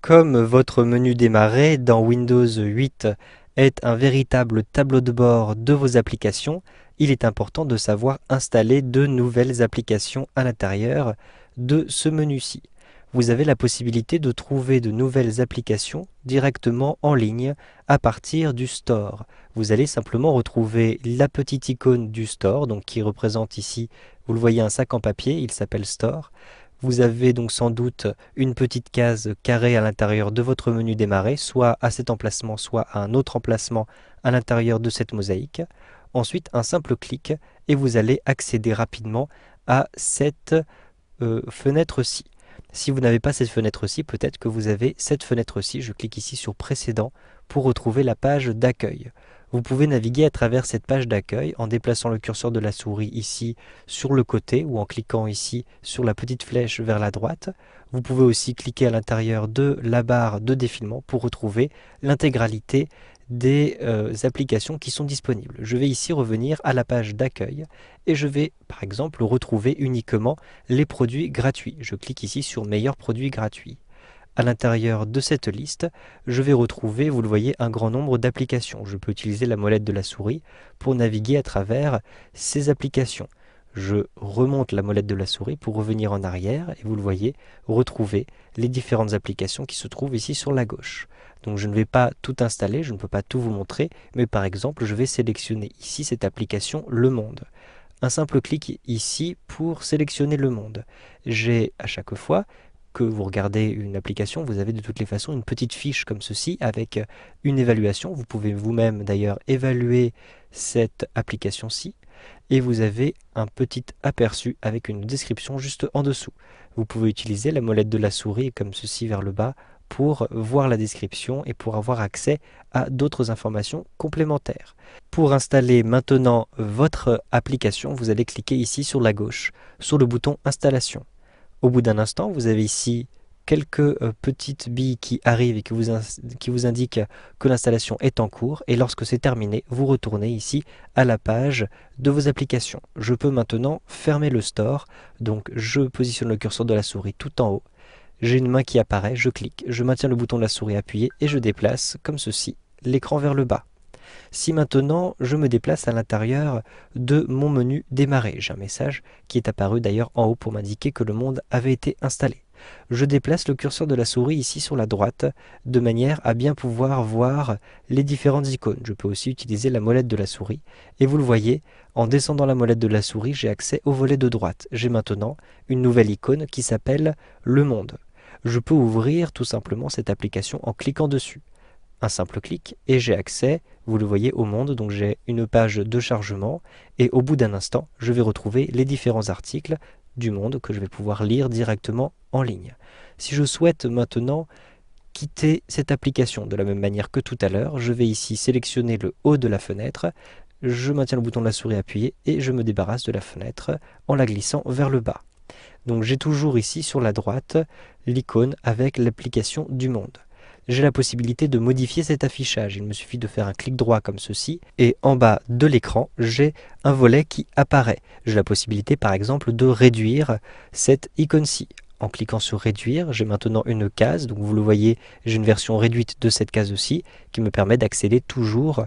Comme votre menu démarrer dans Windows 8 est un véritable tableau de bord de vos applications, il est important de savoir installer de nouvelles applications à l'intérieur de ce menu-ci. Vous avez la possibilité de trouver de nouvelles applications directement en ligne à partir du Store. Vous allez simplement retrouver la petite icône du Store, donc qui représente ici, vous le voyez, un sac en papier, il s'appelle Store. Vous avez donc sans doute une petite case carrée à l'intérieur de votre menu démarrer, soit à cet emplacement, soit à un autre emplacement à l'intérieur de cette mosaïque. Ensuite, un simple clic et vous allez accéder rapidement à cette fenêtre-ci. Si vous n'avez pas cette fenêtre-ci, peut-être que vous avez cette fenêtre-ci. Je clique ici sur Précédent pour retrouver la page d'accueil. Vous pouvez naviguer à travers cette page d'accueil en déplaçant le curseur de la souris ici sur le côté ou en cliquant ici sur la petite flèche vers la droite. Vous pouvez aussi cliquer à l'intérieur de la barre de défilement pour retrouver l'intégralité des applications qui sont disponibles. Je vais ici revenir à la page d'accueil et je vais par exemple retrouver uniquement les produits gratuits. Je clique ici sur Meilleurs produits gratuits. À l'intérieur de cette liste, je vais retrouver, vous le voyez, un grand nombre d'applications. Je peux utiliser la molette de la souris pour naviguer à travers ces applications. Je remonte la molette de la souris pour revenir en arrière et vous le voyez, retrouver les différentes applications qui se trouvent ici sur la gauche. Donc je ne vais pas tout installer, je ne peux pas tout vous montrer, mais par exemple, je vais sélectionner ici cette application Le Monde. Un simple clic ici pour sélectionner Le Monde. J'ai à chaque fois que vous regardez une application, vous avez de toutes les façons une petite fiche comme ceci avec une évaluation. Vous pouvez vous-même d'ailleurs évaluer cette application-ci et vous avez un petit aperçu avec une description juste en dessous. Vous pouvez utiliser la molette de la souris comme ceci vers le bas pour voir la description et pour avoir accès à d'autres informations complémentaires. Pour installer maintenant votre application, vous allez cliquer ici sur la gauche, sur le bouton Installation. Au bout d'un instant, vous avez ici quelques petites billes qui arrivent et qui vous indiquent que l'installation est en cours. Et lorsque c'est terminé, vous retournez ici à la page de vos applications. Je peux maintenant fermer le store. Donc je positionne le curseur de la souris tout en haut. J'ai une main qui apparaît, je clique, je maintiens le bouton de la souris appuyé et je déplace, comme ceci, l'écran vers le bas. Si maintenant je me déplace à l'intérieur de mon menu démarrer, j'ai un message qui est apparu d'ailleurs en haut pour m'indiquer que le monde avait été installé. Je déplace le curseur de la souris ici sur la droite de manière à bien pouvoir voir les différentes icônes. Je peux aussi utiliser la molette de la souris et vous le voyez, en descendant la molette de la souris, j'ai accès au volet de droite. J'ai maintenant une nouvelle icône qui s'appelle Le Monde. Je peux ouvrir tout simplement cette application en cliquant dessus. Un simple clic et j'ai accès, vous le voyez, au monde. Donc j'ai une page de chargement et au bout d'un instant, je vais retrouver les différents articles du monde que je vais pouvoir lire directement en ligne. Si je souhaite maintenant quitter cette application de la même manière que tout à l'heure, je vais ici sélectionner le haut de la fenêtre, je maintiens le bouton de la souris appuyé et je me débarrasse de la fenêtre en la glissant vers le bas. Donc j'ai toujours ici sur la droite l'icône avec l'application du monde. J'ai la possibilité de modifier cet affichage. Il me suffit de faire un clic droit comme ceci et en bas de l'écran, j'ai un volet qui apparaît. J'ai la possibilité par exemple de réduire cette icône-ci. En cliquant sur réduire, j'ai maintenant une case. Donc vous le voyez, j'ai une version réduite de cette case-ci qui me permet d'accéder toujours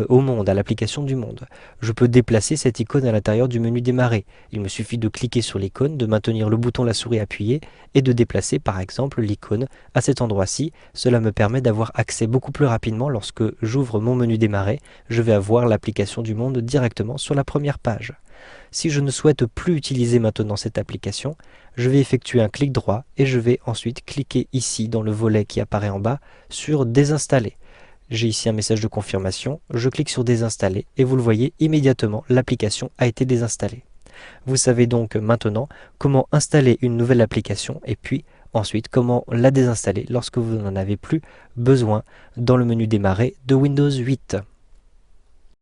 au monde, à l'application du monde. Je peux déplacer cette icône à l'intérieur du menu démarrer. Il me suffit de cliquer sur l'icône, de maintenir le bouton de la souris appuyé et de déplacer par exemple l'icône à cet endroit-ci. Cela me permet d'avoir accès beaucoup plus rapidement lorsque j'ouvre mon menu démarrer. Je vais avoir l'application du monde directement sur la première page. Si je ne souhaite plus utiliser maintenant cette application, je vais effectuer un clic droit et je vais ensuite cliquer ici dans le volet qui apparaît en bas sur désinstaller. J'ai ici un message de confirmation, je clique sur désinstaller et vous le voyez immédiatement, l'application a été désinstallée. Vous savez donc maintenant comment installer une nouvelle application et puis ensuite comment la désinstaller lorsque vous n'en avez plus besoin dans le menu démarrer de Windows 8.